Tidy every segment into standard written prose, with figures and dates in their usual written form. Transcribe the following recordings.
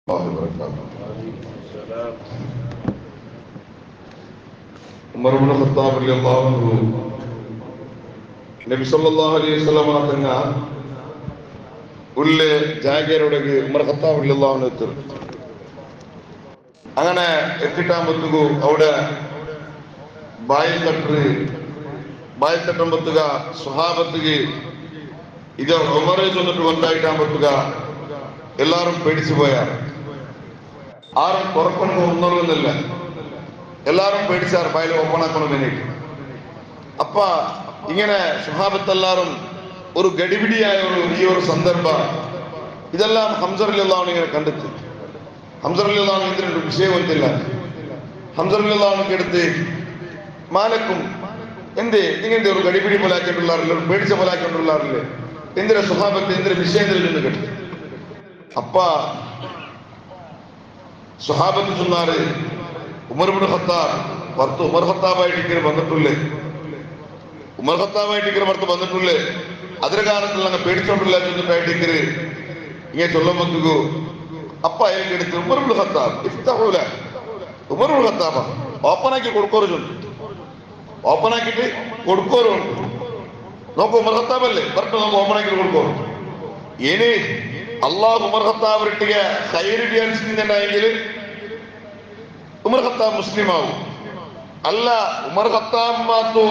Umar Ibnu Khattab റളിയല്ലാഹു അൻഹു നബി സല്ലല്ലാഹു അലൈഹി വസല്ലം തങ്ങ ഉള്ളിലെ ജാഗേരോടേക്ക് ഉമർ ഖത്താബ് റളിയല്ലാഹു അൻഹു എത്തും. അങ്ങനെ എത്തിട്ടാകുമ്പോഴത്തേക്കു അവിടെ ബായിൽ തട്ടുമ്പത്തുക സ്വഹാബത്തുക്ക് ഇത് ഉമറെ ചെന്നിട്ട് കൊണ്ടായിട്ടാകുമ്പോഴത്തുക എല്ലാരും പേടിച്ചു പോയാർ. ആരും തുറക്കൊണ്ട് ഒന്നുമില്ല, എല്ലാരും പേടിച്ചാർ ബായിൽ ഓപ്പണാക്കണം വേണ്ടിയിട്ട്. അപ്പ ഇങ്ങനെ സ്വഹാബത്തെല്ലാരും ഒരു ഗഡിപിടിയായ ഈ ഒരു സന്ദർഭ ഇതെല്ലാം ഹംസ റളിയല്ലാഹു അൻഹു ഇങ്ങനെ കണ്ടെത്തി. ഹംസ റളിയല്ലാഹു അൻഹു ഇതിനൊരു വിഷയം വന്നില്ല. ഹംസ റളിയല്ലാഹു അൻഹു എടുത്ത് മാലക്കും എന്തേ ഇങ്ങനത്തെ ഒരു ഗഡിപിടി പോലാക്കിയിട്ടുള്ളാറില്ല, ഒരു പേടിച്ച പോലാക്കിയിട്ടുള്ളാറില്ലേ, എന്തിനാ സ്വഹാബത്ത് എന്തിനാ വിഷയത്തിൽ നിന്ന് കേട്ടു. അപ്പ സ്വഹാബത്ത് ചൊന്നാറ് ഉമർ ഇബ്നു ഖത്താബ് പുറത്ത് ഉമർ ഖത്താബായിട്ട് ഇങ്ങനെ വന്നിട്ടുള്ളേ, ഉമർ ഖത്താബായിട്ട് ഇങ്ങനെ പുറത്ത് വന്നിട്ടുള്ളേ, അതിന്റെ കാലത്തിൽ അങ്ങ് പേടിച്ചോണ്ടില്ല ചെന്നിട്ടായിട്ട് ഇങ്ങനെ ചൊല്ലുമ്പോ അപ്പ അയാൾക്ക് എടുത്ത് ഉമർ ഇബ്നു ഖത്താബ് ഇഫ്തഹൂല ഉമർ ഇബ്നു ഖത്താബ് ഓപ്പണാക്കി കൊടുക്കോറ് ചൊല്ലു, ഓപ്പണാക്കിട്ട് കൊടുക്കോറ് നോക്കൂ. ഉമർ ഖത്താബല്ലേ പറഞ്ഞിട്ട് നമുക്ക് ഓപ്പണാക്കി കൊടുക്കോറ്. ഇനി അള്ളാഹു ഉമർ ഖത്താബ് ഇട്ടിക ഹൈറ് വിചാരിച്ചിട്ടുണ്ടെങ്കിൽ ഉമർ ഖത്താബ് മുസ്ലിം ആവും. അല്ല ഉമർ ഖത്താബ് മാത്തു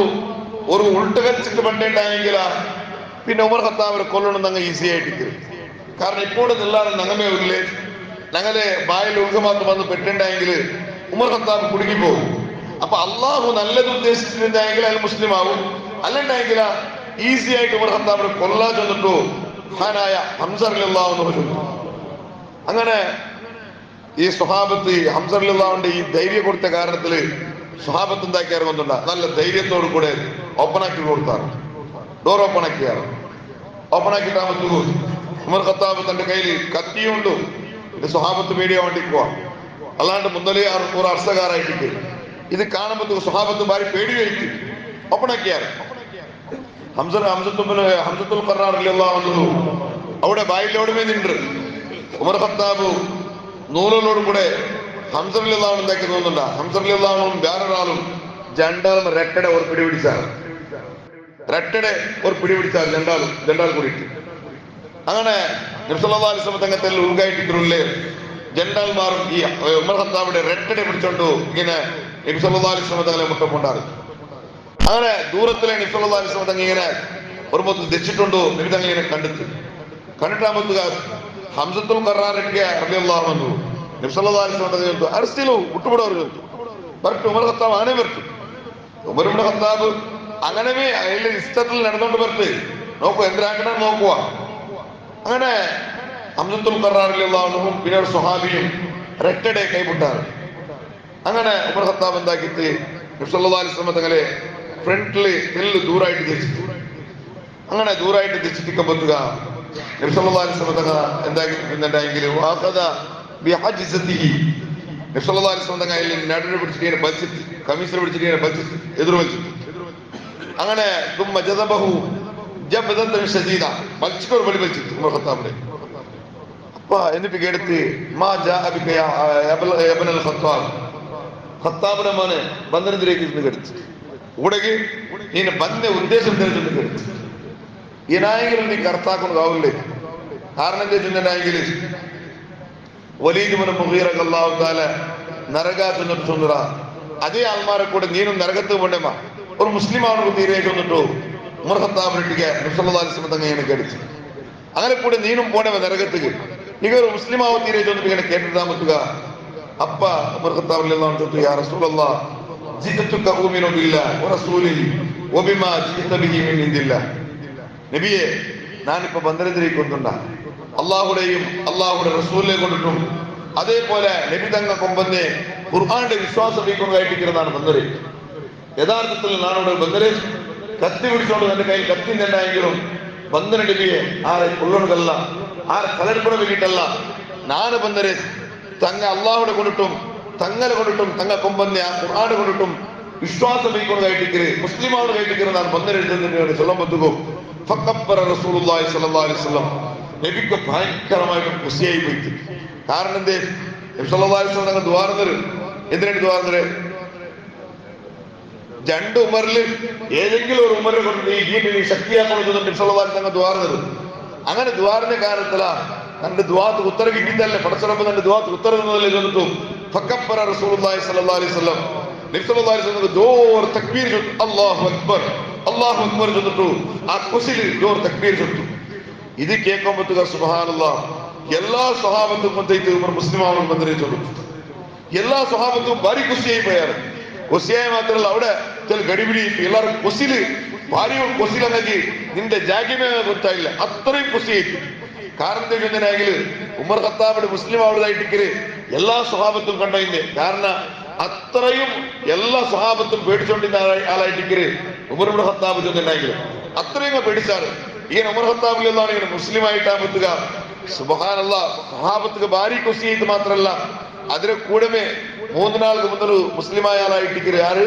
ഒരു ഉൾട്ട് കളിച്ചിട്ട് പണ്ടേണ്ടായെങ്കിൽ പിന്നെ ഉമർ ഖത്താബിനെ കൊല്ലണം ഞങ്ങൾ ഈസി ആയിട്ട്. കാരണം ഇപ്പോഴും എല്ലാവരും ഞങ്ങമേ ഉള്ളേ, ഞങ്ങളെ ബായിൽ ഉൾഗമാത്ത് വന്ന് പെട്ടുണ്ടായെങ്കിൽ ഉമർ ഖത്താബ് കുടുങ്ങിപ്പോകും. അപ്പൊ അള്ളാഹു നല്ലത് ഉദ്ദേശിച്ചിട്ടുണ്ടെങ്കിൽ അയാൾ മുസ്ലിം ആവും. അല്ലണ്ടെങ്കിൽ ഈസി ആയിട്ട് ഉമർ ഖത്താബിനെ കൊല്ലാൻ ചെന്നിട്ടു ഹാനായ ഹംസ റളിയല്ലാഹു അൻഹു ചൊല്ലു. അങ്ങനെ ഈ സ്വഹാബത്ത് ഹംസ റളിയല്ലാഹു അൻഹുവിന്റെ ഈ ധൈര്യം കൊടുത്ത കാരണത്തില് സ്വഹാബത്ത് എന്താക്കിയാറ് കൊണ്ടുണ്ട നല്ല ധൈര്യത്തോടു കൂടെ ഓപ്പണാക്കി കൊടുത്താറ്, ഡോർ ഓപ്പണാക്കിയാറ്. ഓപ്പണാക്കിട്ടാകുമ്പോ ഉമർ ഖത്താബ് തന്റെ കയ്യിൽ കത്തിയുണ്ട്. ഇത് സ്വഹാബത്ത് പേടിയാൻ വേണ്ടി പോവാ, അല്ലാണ്ട് മുന്നലേ ഒരു അർസകാരായിട്ട് ഇത് കാണുമ്പോ സ്വഹാബത്ത് ഭാര്യ പേടി കഴിച്ചു ഓപ്പണാക്കിയാറ്. ഹംസത്തുൽ ഖറാർ റളിയല്ലാഹു അൻഹു അവിടെ ബായിലോടുമേ നിன்று ഉമർ ഖത്താബ് നൂറിനോട് കൂടെ ഹംസ റളിയല്ലാഹു അൻഹു എന്താക്കി തോന്നുന്നുണ്ട. ഹംസ റളിയല്ലാഹു അൻഹു വേറൊരാളും രണ്ടാളും രട്ടടെ ഒരു പിടി പിടിച്ചാണ്, രട്ടടെ ഒരു പിടി പിടിച്ചാൽ രണ്ടാൾ കൂടിയിട്ട്. അങ്ങനെ നബി സല്ലല്ലാഹു അലൈഹി വസല്ലം തങ്ങത്തിൽ ഉൾഗായിട്ടിട്ടുള്ളേ ജനറൽമാരും ഈ ഉമർ ഖത്താബിന്റെ രട്ടടെ പിടിച്ചോണ്ടു ഇങ്ങനെ നബി സല്ലല്ലാഹു അലൈഹി വസല്ലം തങ്ങളെ മുട്ടക്കൊണ്ടാറ്. അങ്ങനെ ദൂരത്തിലെ നബി സല്ലല്ലാഹു അലൈഹി വസല്ലം തങ്ങ ഇങ്ങനെ ഒരു മൊത്തം തെച്ചിട്ടുണ്ടോ നബി തങ്ങ ഇങ്ങനെ കണ്ടിട്ടാകുമ്പോ ഹംസത്തുൽ ഖറാർ റളിയല്ലാഹു അൻഹു നബി സല്ലല്ലാഹു അലൈഹി വസല്ലം തങ്ങൾ അർസിലു വിട്ടുവിടവർ പറഞ്ഞു. ഉമർ ഖത്താബ് അങ്ങനെ വരട്ടെ. ഉമർ ഇബ്നു ഖത്താബ് അങ്ങനെ അതിലെ ഇഷ്ടത്തിൽ നടന്നുകൊണ്ട് വരട്ടെ, നോക്കൂ എന്തിനാക്കണം നോക്കുക. അങ്ങനെ ഹംസത്തുൽ ഖറാർ റളിയല്ലാഹു അൻഹു പിന്നെ ഒരു സ്വഹാബിയും രട്ടടെ കൈവിട്ടാറ്. അങ്ങനെ ഉമർ ഖത്താബ് എന്താക്കിയിട്ട് നബി സല്ലല്ലാഹു അലൈഹി വസല്ലം തങ്ങളെ ഫ്രണ്ടില് നെല്ല് ദൂരായിട്ട് തെച്ചിട്ടു. അങ്ങനെ ദൂരായിട്ട് തെച്ചിട്ടിക്കുമ്പോത്തുക നബി സല്ലല്ലാഹു അലൈഹി വസല്ലം തങ്ങൾ എന്താക്കിയിട്ടുണ്ടെങ്കിൽ നബി സല്ലല്ലാഹു അലൈഹി വസല്ലം തങ്ങൾ നടുവിനെ പിടിച്ചിട്ട് വലിച്ചിട്ട് കമീസിൽ പിടിച്ചിട്ട് വലിച്ചിട്ട് എതിർ വലിച്ചിട്ട് അങ്ങനെ വലിച്ചിട്ടൊരു വലി വലിച്ചിട്ട് ഉമർ ഖത്താബിനെ. അപ്പ എന്നിട്ട് കേടുത്ത് ഖത്താബിനെ മോനെ ബന്ധനത്തിലേക്ക് ഇരുന്ന് കെടുത്ത് ഇവിടേക്ക് നീ ബന്ധ ഉദ്ദേശം തിരിച്ചൊന്ന് കെടുത്ത് ഈനായെങ്കിലും നീ കർത്താക്കുന്നതാവില്ലേ. കാരണം എന്താ വെച്ചിട്ടുണ്ടെങ്കിൽ വലീദ് ഇബ്നു മുഗീറ റളിയല്ലാഹു തആല നരകത്തിൽ ചൊന്നുറ അതേ ആൾമാരെ കൂടെ നീനും നരകത്ത് പോണ്ടേമാ ഒരു മുസ്ലിം ആണെന്ന് തീരെ ചൊന്നിട്ടു ഉമർ ഖത്താബിനിട്ടിക്ക് നബി സല്ലല്ലാഹു അലൈഹി വസല്ലം തങ്ങനെ കെടുത്ത്. അങ്ങനെ കൂടെ നീനും പോണ്ടേ നരകത്തേക്ക് നിങ്ങൾ ഒരു മുസ്ലിം ആവോ തീരെ ചൊന്നിട്ട് ഇങ്ങനെ കേട്ടിട്ടാകുക. അപ്പ ഉമർ ഖത്താബ് റളിയല്ലാഹു അൻഹു യാ റസൂലല്ലാഹ് ജിഅതുക ഉമിനു ബില്ലാഹി വറസൂലിഹി വബിമാ ജിഅത ബിഹി മിൻ ഇൻദില്ലാഹ്. നബിയെ ഞാനിപ്പോ ബന്ധനത്തിലേക്ക് കൊണ്ടുണ്ടാ അള്ളാഹുടെയും അള്ളാഹുടെ റസൂലിനെ കൊണ്ടിട്ടും അതേപോലെ നബി തങ്ങ കൊമ്പന്നെ ഖുർആന്റെ വിശ്വാസം വീക്കുന്നതായിട്ടിരിക്കുന്നതാണ് ബന്ധര്. യഥാർത്ഥത്തിൽ നാനോട് ബന്ധര് കത്തി പിടിച്ചോണ്ട് എന്റെ കയ്യിൽ കത്തി നിന്നുണ്ടായെങ്കിലും ബന്ധന നബിയെ ആരെ കൊള്ളണതല്ല, ആരെ കലർപ്പണ വേണ്ടിയിട്ടല്ല. നാന് ബന്ധര് തങ്ങ അള്ളാഹുടെ കൊണ്ടിട്ടും തങ്ങളെ കൊണ്ടിട്ടും തങ്ങ കൊമ്പന്നെ ആ ഖുർആനെ കൊണ്ടിട്ടും വിശ്വാസം വീക്കുന്നതായിട്ടിരിക്കരുത്, മുസ്ലിമാവുടെ കയറ്റിക്കുന്നതാണ് ബന്ധനെഴുതുന്നതിന് ചൊല്ലുമ്പോഴത്തേക്കും ഫക്കബ്ബറ റസൂലുള്ളാഹി സ്വല്ലല്ലാഹു അലൈഹി വസല്ലം നബിക്ക് ഭയങ്കരമായിട്ട് ഖുശിയായി പോയിട്ട്. കാരണം എന്തേ തങ്ങൾ ദ്വാർന്നത് എന്തിനാണ് ദ്വാർന്നത്? രണ്ട് ഉമറില് ഏതെങ്കിലും ഒരു ഉമറിനെ കൊണ്ട് ഈ ദീനിനെ ശക്തിയാക്കണം തങ്ങൾ ദ്വാർന്നത്. അങ്ങനെ ദ്വാറിന്റെ കാരണത്തിലാ തന്റെ ദ്വാത്ത് ഉത്തര കിട്ടിയതല്ലേ, പടച്ചറപ്പ് തന്റെ ദ്വാത്ത് ഉത്തര തന്നതല്ലേ ചൊന്നിട്ടു. ഫക്കബ്ബറ റസൂലുള്ളാഹി സ്വല്ലല്ലാഹു അലൈഹി വസല്ലം, നബി സല്ലല്ലാഹു അലൈഹി വസല്ലം ജോർ തക്ബീർ ചൊല്ലു, അല്ലാഹു അക്ബർ അല്ലാഹു അക്ബർ ചൊന്നിട്ടു. ആ കുസിൽ ജോർ തക്ബീർ ചൊല്ലു. ഇത് കേൾക്കുമ്പോഴത്തേക്ക് സുബ്ഹാനല്ലാഹ് എല്ലാ സ്വഹാബത്തും കൊണ്ടേറ്റ് ഉമർ മുസ്ലിം ആവണം ബന്ധരെ ചൊല്ലു. എല്ലാ സ്വഹാബത്തും ഭാരി കുസിയായി പോയാറ്. കുസിയായി മാത്രമല്ല, അവിടെ ചില ഗടിപിടി എല്ലാവരും കുസില് ഭാര്യ കുസിലെന്നെങ്കിൽ നിന്റെ ജാഗ്യമേ ಗೊತ್ತಾയില്ല, അത്രയും കുസിയായിട്ട്. കാരണം എന്തെങ്കിലും ഉമർ ഖത്താബിന്റെ മുസ്ലിം ആവുന്നതായിട്ടിക്കല് എല്ലാ സ്വഹാബത്തും കണ്ടതിന്റെ കാരണം അത്രയും എല്ലാ സ്വഹാബത്തും പേടിച്ചോണ്ടിരുന്ന ആളായിട്ടിക്കല് ഉമർ ഇബ്നു ഖത്താബ് ചെന്നുണ്ടെങ്കിൽ അത്രയും പേടിച്ചാറ്. ഇങ്ങനെ ഉമർ ഖത്താബിലാണ് ഇങ്ങനെ മുസ്ലിം ആയിട്ടാകുക. സുബ്ഹാനല്ലാഹ്, സ്വഹാബത്തുക്ക് ഭാരി കുസിയായിട്ട് മാത്രമല്ല, അതിന് കൂടമേ 3 നാൾക്ക് മുതൽ മുസ്ലിമായ ആളായിട്ടിക്കല് ആര്?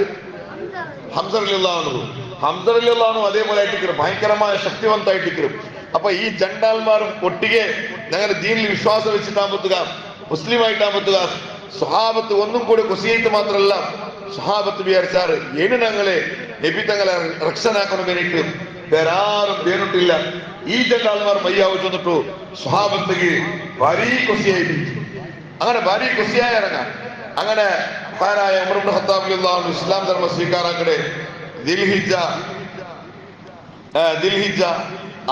ഹംസ റളിയല്ലാഹു അൻഹു. ഹംസ റളിയല്ലാഹു അൻഹു അതേപോലെ ആയിട്ടിക്കലും ഭയങ്കരമായ ശക്തിവന്തായിട്ടിക്കലും. അപ്പൊ ഈ ജണ്ടാൽമാരും ഒട്ടിಗೆ ഞങ്ങളുടെ ദീനിൽ വിശ്വാസം വെച്ചിട്ടാകുക, മുസ്ലിം ആയിട്ടാകുക. സ്വഹാബത്ത് ഒന്നും കൂടി കുസിയായിട്ട് മാത്രമല്ല, സ്വഹാബത്ത് വിചാരിച്ചാറ് ഏന് ഞങ്ങളെ നബി തങ്ങളെ രക്ഷനാക്കണം വേണ്ടിയിട്ട് വേറാരും വേറിട്ടില്ല. ഈ ജണ്ടാൽമാർ മയ്യാവ് ചെന്നിട്ടു സ്വഹാബത്തേക്ക് ഭാരി കുസിയായിട്ട്. അങ്ങനെ ഭാരി കുസിയായ ഇറങ്ങാം. അങ്ങനെ മഹാനായ ഉമർ ഇബ്നു ഖത്താബ് റളിയല്ലാഹു അൻഹു ഇസ്ലാം ധർമ്മ സ്വീകാരാക്കടെ ദിൽഹിജ്ജ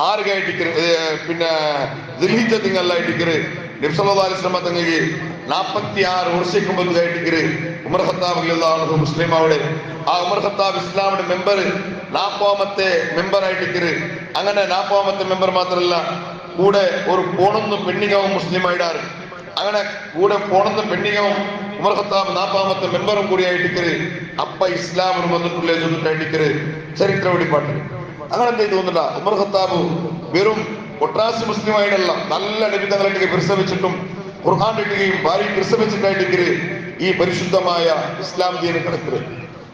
6 പിന്നെ ദിൽഹിജ്ജ തിങ്കളായിട്ടിക്കറ് നബി സല്ലല്ലാഹു അലൈഹി വസല്ലം തങ്ങൾക്ക് 46 വർഷಕ್ಕೆ മുൻപായിട്ടിക്കറ് ഉമർ ഖത്താബ് റളിയല്ലാഹു അൻഹു മുസ്ലിം ആവടെ. ആ ഉമർ ഖത്താബ് ഇസ്ലാമിന്റെ മെമ്പർ 40ാമത്തെ മെമ്പർ ആയിട്ടിക്കറ്. അങ്ങനെ 40ാമത്തെ മെമ്പർ മാത്രമല്ല, കൂടെ ഒരു പോണൊന്നും പെണ്ണിങ്ങവും മുസ്ലിം ആയിടാറ്. അങ്ങനെ കൂടെ പോണൊന്നും പെണ്ണിങ്ങവും ഉമർ ഖത്താബ് 40ാമത്തെ മെമ്പറും കൂടി ആയിട്ടിക്കറ്. അപ്പ ഇസ്ലാമിന് വന്നിട്ടുള്ള ചൊന്നിട്ടായിട്ടിക്കറ് ചരിത്ര വെളിപ്പാട്ട്. അങ്ങനെ എന്താ തോന്നില്ല, ഉമർ ഖത്താബ് വെറും ഒട്ടാസി മുസ്ലിം ആയിട്ടല്ല, നല്ല നബിതങ്ങളായിട്ട് പരിശ്രമിച്ചിട്ടും ഖുർആൻ ഇട്ടുകയും ഭാര്യ പരിശ്രമിച്ചിട്ടായിട്ടിക്കറ് ഈ പരിശുദ്ധമായ ഇസ്ലാം ദീന കിടക്കറ്.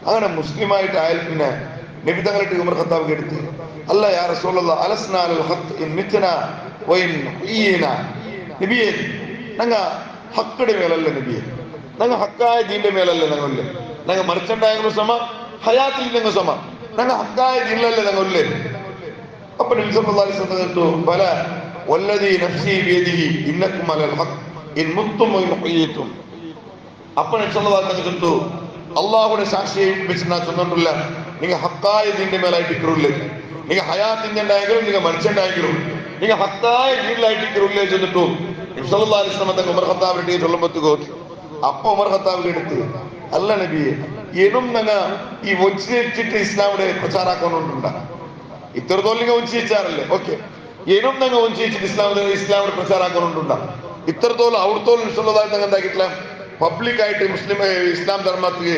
അങ്ങനെ മുസ്ലിം ആയിട്ട് ആയാൽ പിന്നെ നബിതങ്ങളായിട്ട് ഉമർ ഖത്താബ് എടുത്ത്, അല്ല യാ റസൂലല്ലാഹ് അലസ്നാ അലൽ ഹഖ് ഇൻ മിത്നാ വഇൻ ഹയ്യിനാ. നബിയേ, ഞങ്ങ ഹക്കടെ മേലല്ല നബിയെ, ഞങ്ങ ഹക്കായ ദീന്റെ മേലല്ല ഞങ്ങളല്ലേ. ഞങ്ങ മറിച്ചുണ്ടായെങ്കിലും സമ, ഹയാത്തിൽ ഞങ്ങൾ സമ, ഞങ്ങ ഹക്കായ ദീനിലല്ലേ ഞങ്ങളല്ലേ. അപ്പൊ നബി സല്ലല്ലാഹു അലൈഹി വസല്ലം ബല വല്ലദീ നഫ്സി ബിയദിഹി ഇന്നകും അലൽ ഹഖ് ഇൻ മുത്തും വഇൻ ഹയ്യിതും. അപ്പൊ നബി സല്ലല്ലാഹു അലൈഹി വസല്ലം അല്ലാഹുവിന്റെ സാക്ഷിയെ വെച്ച് ഞാൻ ചൊന്നിട്ടില്ല, നിങ്ങൾ ഹക്കായ ദീന്റെ മേലായിട്ട് ഇക്കറില്ലേ. നിങ്ങൾ ഹയാത്തിന്റെ ഉണ്ടായെങ്കിലും നിങ്ങൾ മനുഷ്യണ്ടായെങ്കിലും നിങ്ങൾ ഹക്കായ ദീനിലായിട്ട് ഇക്കറില്ലേ ചെന്നിട്ടു നബി സല്ലല്ലാഹു അലൈഹി വസല്ലം ഉമർ ഖത്താബിന്റെ ചൊല്ലുമ്പോ അപ്പൊ ഉമർ ഖത്താബിന്റെ അടുത്ത്, അല്ല നബിയെ, എന്നും ഞങ്ങ ഈ വഞ്ചിച്ചിട്ട് ഇസ്ലാമിന്റെ പ്രചാരാക്കൊണ്ടുണ്ടാ. ഇത്രത്തോളം നിങ്ങൾ വഞ്ചിച്ചാറല്ലേ, ഓക്കെ. എന്നും ഞങ്ങ വഞ്ചിച്ചിട്ട് ഇസ്ലാമിന്റെ പ്രചാരാക്കൊണ്ടുണ്ടാ. ഇത്രത്തോളം അവിടത്തോളം നബി തങ്ങൾ എന്താക്കിയിട്ടില്ല, പബ്ലിക് ആയിട്ട് മുസ്ലിം ഇസ്ലാം ധർമ്മത്തിൽ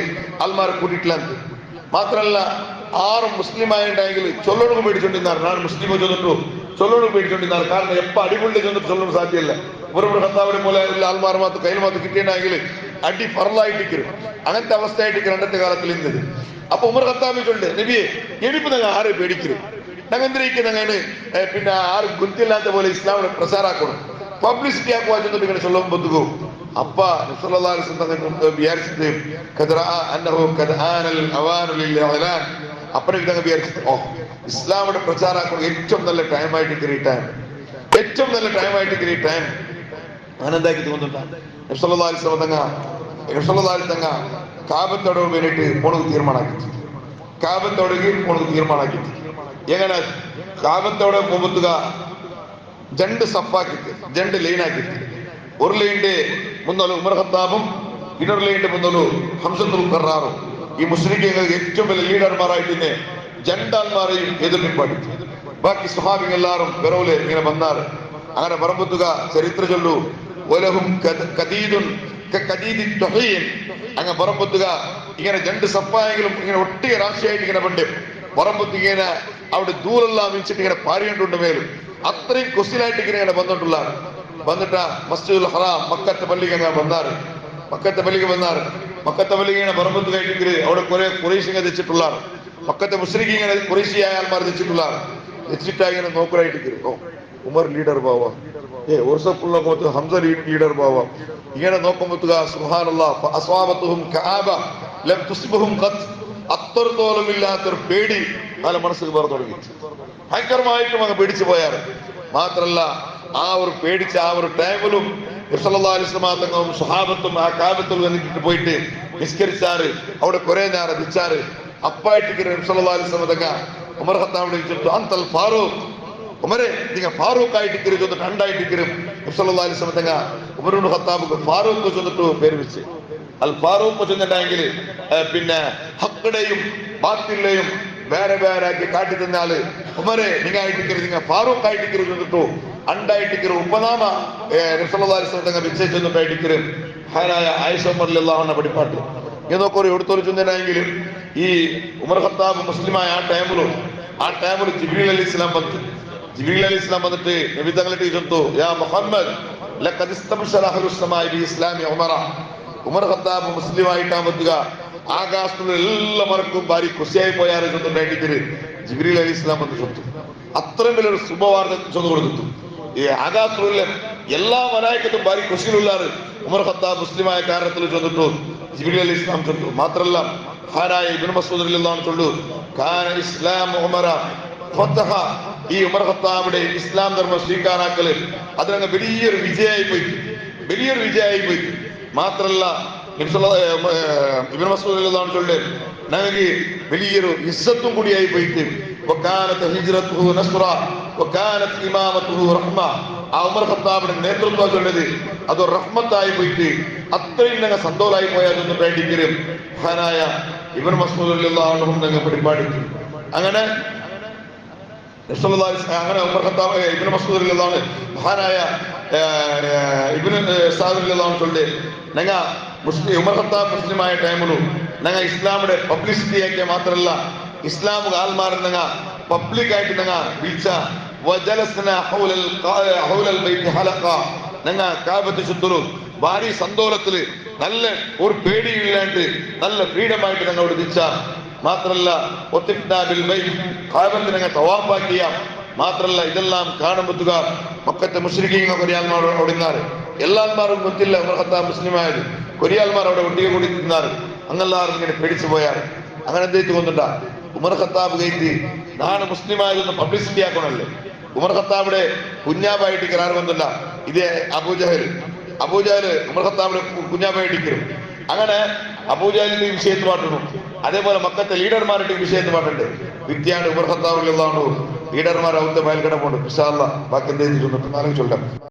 ആൾമാരെ കൂട്ടിയിട്ടില്ല. മാത്രമല്ല 6 മുസ്ലിം ആയിട്ടുണ്ടെങ്കിൽ ചൊല്ലണക്ക് പേടിച്ചോണ്ടിരുന്നാറ്. ഞാൻ മുസ്ലിം ചൊന്നിട്ടു ചൊല്ലണക്ക് പേടിച്ചോണ്ടിരുന്നാറ്. കാരണം എപ്പ അടിപൊളി ചെന്നിട്ട് ചൊല്ലണം സാധ്യമല്ല. ഉമർ ഇബ്നു ഖത്താബിനെ പോലെ ആൾമാർ മാത്രം കയ്യിൽ മാത്രം കിട്ടിയിട്ടുണ്ടെങ്കിൽ അടി ഫറലായിട്ടിരിക്കും. അങ്ങനത്തെ അവസ്ഥയായിട്ട് രണ്ടത്തെ കാലത്തിൽ ഇന്നത്. അപ്പൊ ഉമർ ഖത്താബ് ചൊല്ല്, നബിയെ എനിപ്പ് ഞങ്ങൾ ആരെ പേടിക്കരുത്, ഞങ്ങൾ എന്തിരിക്കും, ഞങ്ങൾ പിന്നെ ആരും ഗുന്തില്ലാത്ത പോലെ ഇസ്ലാമിനെ പ്രസാരാക്കണം, പബ്ലിസിറ്റി ആക്കുക ചെന്നിട്ട് ഇങ്ങനെ ചൊല്ലുമ്പോഴത്തേക്കും അപ്പ നബി സല്ലല്ലാഹു അലൈഹി വസല്ലം വിചാരിച്ചത് അപ്പനെ ഇതങ്ങ് വിചാരിച്ചത്, ഓ ഇസ്ലാമിന്റെ പ്രചാരാക്കണം ഏറ്റവും നല്ല ടൈം ആയിട്ട് ഈ ടൈം, ഏറ്റവും നല്ല ടൈം ആയിട്ട് ഈ ടൈം. അങ്ങനെ എന്താക്കി തോന്നുന്നുണ്ടാ നബി സല്ലല്ലാഹു അലൈഹി വസല്ലം തങ്ങ കാബത്തോട് വേണ്ടിയിട്ട് പോണത് തീരുമാനാക്കി. കാബത്തോടേക്ക് പോണത് തീരുമാനാക്കി. എങ്ങനെ കാബത്തോടെ പോകുക, 2 സഫാക്കിട്ട് 2 ലൈനാക്കിട്ട്, ഒരു ലൈനിന്റെ മുന്നോല് ഉമർ ഖത്താബും ಇನ್ನೊരു ലൈനിന്റെ മുന്നോല് ഹംസത്തുൽ ഖറാറും. ഈ മുസ്ലിങ്ങൾക്ക് ഏറ്റവും വലിയ ലീഡർമാരായിട്ട് തന്നെ ജണ്ടാൽമാരെയും എതിർപ്പാടി. ബാക്കി സ്വഹാബികൾ എല്ലാവരും വെറോലെ ഇങ്ങനെ വന്നാറ്. അങ്ങനെ പറമ്പത്തുക ചരിത്ര ചൊല്ലു, ഒലഹും കദീദുൻ കദീദി തുഹീൻ. അങ്ങനെ പറമ്പത്തുക ഇങ്ങനെ 2 സഫായെങ്കിലും ഇങ്ങനെ ഒട്ടിയ രാശിയായിട്ട് ഇങ്ങനെ പണ്ട് പറമ്പത്ത് ഇങ്ങനെ അവിടെ ദൂരെല്ലാം വെച്ചിട്ട് ഇങ്ങനെ പാരിയുണ്ട് മേലും. അത്രയും കൊസ്റ്റിലായിട്ട് ഇങ്ങനെ വന്നിട്ടുള്ള വന്നിട്ട് മസ്ജിദുൽ ഹറാം മക്കത്തെ പള്ളിക്ക് അങ്ങനെ വന്നാറ്. മക്കത്തെ പള്ളിക്ക് വന്നാറ്. മക്കത്തെ പള്ളിക്ക് ഇങ്ങനെ പറമ്പത്ത് കഴിഞ്ഞിട്ട് അവിടെ കുറെ കുറേശ്ശിങ്ങനെ തെച്ചിട്ടുള്ള മക്കത്തെ മുസ്ലിം ഇങ്ങനെ കുറേശ്ശിയായ ആൾമാർ തെച്ചിട്ടുള്ള തെച്ചിട്ടാ ഇങ്ങനെ നോക്കലായിട്ട് ഓ ഉമർ ലീഡർ ബാവ ഒരു സ്റ്റെപ്പിൽ നോക്കുമ്പോൾ ഹംസ ലീഡർ പോവാം. ഇങ്ങനെ നോക്കുമ്പോൾ സുബ്ഹാനല്ലാഹ് അസ്വാബത്തുഹും കആബ ലം തുസ്ബഹും ഖത്ത്, അത്രത്തോളം ഇല്ലാത്തൊരു പേടി അയാളെ മനസ്സിൽ വേറെ തുടങ്ങി. ഭയങ്കരമായിട്ടും അങ്ങ് പേടിച്ചു പോയാറ്. മാത്രല്ല ആ ഒരു പേടിച്ച ആ ഒരു ടൈമിലും സല്ലല്ലാഹു അലൈഹി വസല്ലം തങ്ങളും സ്വഹാബത്തും ആ കാബത്തുൽ വന്നിട്ട് പോയിട്ട് നിസ്കരിച്ചാറ്. അവിടെ കുറെ നേരം നിച്ചാറ്. അപ്പായിട്ട് സല്ലല്ലാഹു അലൈഹി വസല്ലം തങ്ങൾ ഉമർ ഖത്താബിനെ ചോദിച്ചു, അന്തൽ ഫാറൂഖ്, ഉമരെ നിങ്ങൾ ഫാറൂഖ് ആയിട്ട് ചൊന്നിട്ട് രണ്ടായിട്ട് സല്ലല്ലാഹു അലൈഹി വസല്ലം തങ്ങൾ ഉമർ ഇബ്നു ഖത്താബ് ഫാറൂഖ് ചൊന്നിട്ട് പേര് വെച്ച്. അൽ ഫാറൂഖ് ചൊന്നിട്ടെങ്കിൽ പിന്നെ ഹക്കിടെയും ബാത്തിലെയും വേറെ വേറെ ആക്കി കാട്ടി തന്നാല് ഉമരെ നിങ്ങായിട്ട് നിങ്ങൾ ഫാറൂഖ് ആയിട്ട് ചൊന്നിട്ടു അണ്ടായിട്ട് ഉപനാമ സല്ലല്ലാഹു അലൈഹി വസല്ലം തങ്ങൾ വിശേഷിച്ചൊന്നിട്ടായിട്ട് ഹാനായ ആയിഷ റളിയല്ലാഹു അൻഹ പഠിപ്പാട്ട് ഇതൊക്കെ എടുത്തൊരു ചൊന്നിട്ടെങ്കിലും ഈ ഉമർ ഖത്താബ് മുസ്ലിമായ ആ ടൈമിൽ ജിബ്രീൽ അലൈഹിസ്സലാം വന്നു. ജിബ്രീൽ അലൈഹിസ്സലാം വന്നിട്ട് നബി തങ്ങളുടെ ചൊന്നു, യാ മുഹമ്മദ് ലഖദ് ഇസ്തബ്ശറ അഹ്ലുസ് സമാഇ ബി ഇസ്ലാമി ഉമറ. ഉമർ ഖത്താബ് മുസ്ലിമായിട്ടാ വന്നുക. ആകാശത്തുള്ള എല്ലാവർക്കും ഭാരി ഖുശിയായി പോയാറ് ചൊന്നിട്ടായിട്ട് ജിബ്രീൽ അലൈഹിസ്സലാം വന്ന് ചൊന്നു. അത്രയും വലിയൊരു ശുഭവാർത്ത ചൊന്നു കൊടുത്തു. ഈ ആകാശത്തുള്ള എല്ലാ മലായിക്കത്തും ഭാരി ഖുശിയിലുള്ളാറ് ഉമർ ഖത്താബ് മുസ്ലിമായ കാരണത്തിൽ ചൊന്നിട്ടു ജിബ്രീൽ അലൈഹിസ്സലാം ചൊന്നു. മാത്രല്ല ഹാനായ ഇബ്നു മസ്ഊദ് റളിയല്ലാഹു അൻഹു ചൊല്ലു, കാന ഇസ്ലാം ഉമറ ഫതഹ. ഈ ഉമർ ഖത്താബിന്റെ ഇസ്ലാം ധർമ്മം സ്വീകാരാക്കല് അതിനങ്ങ് വലിയൊരു വിജയമായി പോയി. മാത്രല്ല ഇബ്നു മസ്ഊദ് റളിയല്ലാഹു അൻഹു ചൊല്ലു, ഞങ്ങൾക്ക് വലിയൊരു ഇസ്സത്തും കൂടിയായി പോയിട്ട് വകാനത ഹിജ്റത്തുഹു നസ്റ വകാനത് ഇമാമത്തുഹു റഹ്മ. ആ ഉമർ ഖത്താബിന്റെ നേതൃത്വം ചൊല്ലത് അതൊരു റഹ്മത്തായി പോയിട്ട് അത്രയും ഞങ്ങൾ സന്തോഷമായി പോയാൽ വേണ്ടിക്കലും ഹാനായ ഇബ്നു മസ്ഊദ് റളിയല്ലാഹു അൻഹു ഞങ്ങൾ പരിപാടിക്കും. അങ്ങനെ ഉമർ ഖത്താബ് ഇബ്നു മസ്ഊദ് റളിയല്ലാഹു അൻഹു മഹാനായ ഇബ്നു സഅദ് റളിയല്ലാഹു അൻഹു ചൊല്ലു, ഞങ്ങൾ ഉമർ ഖത്താബ് മുസ്ലിമായ ടൈമിലും ഞങ്ങൾ ഇസ്ലാമിന്റെ പബ്ലിസിറ്റി ആക്കിയ മാത്രമല്ല ഇസ്ലാം ആൽമാരെ ഞങ്ങൾ പബ്ലിക്കായിട്ട് ഞങ്ങൾ വിളിച്ച ഞങ്ങൾ കാബത്ത് ചുറ്റലും ഭാരി സന്തോഷത്തില് നല്ല ഒരു പേടിയില്ലാണ്ട് നല്ല ഫ്രീഡമായിട്ട് ഞങ്ങളോട് വിളിച്ച. മാത്രല്ല ഞങ്ങൾ തവാഫാക്കിയ. മാത്രല്ല ഇതെല്ലാം കാണുമ്പോത്തുക മക്കത്തെ മുശ്രിക്കീങ്ങൾ കൊരിയാൽമാർ അവിടെ നിന്നാറ്. എല്ലാൽമാരും ಗೊತ್ತಿಲ್ಲ ഉമർ ഖത്താബ് മുസ്ലിമായത്. കൊരിയാൽമാർ അവിടെ ഒട്ടിയെ കൂടി തിന്നാറ്. അങ്ങെല്ലാവരും ഇങ്ങനെ പേടിച്ചു പോയാറ്. അങ്ങനെ എന്തെയ്ത്ത് കൊണ്ടുണ്ടാ ഉമർ ഖത്താബ് കയറ്റി നാണ് മുസ്ലിമായതൊന്ന് പബ്ലിസിറ്റി ആക്കണല്ലേ. ഉമർ ഖത്താബിന്റെ കുഞ്ഞാബായിട്ട് കരാർ വന്നില്ല. ഇതേ അബൂജഹൽ ഉമർ ഖത്താബിന്റെ കുഞ്ഞാബായിട്ട്. അങ്ങനെ അബൂജഹലിന്റെ വിഷയത്ത് പാട്ടണം. അതേപോലെ മക്കത്തെ ലീഡർമാരുടെ വിഷയത്ത് പാട്ടുണ്ട്. വിദ്യാണ്ട് ഉമർ ഖത്താബ് റളിയല്ലാഹു അൻഹു ലീഡർമാർ അവത്തെ മേൽക്കിടമുണ്ട്. ഇൻഷാ അല്ലാഹ് ബാക്കി എന്തെങ്കിലും ചൊല്ലാം.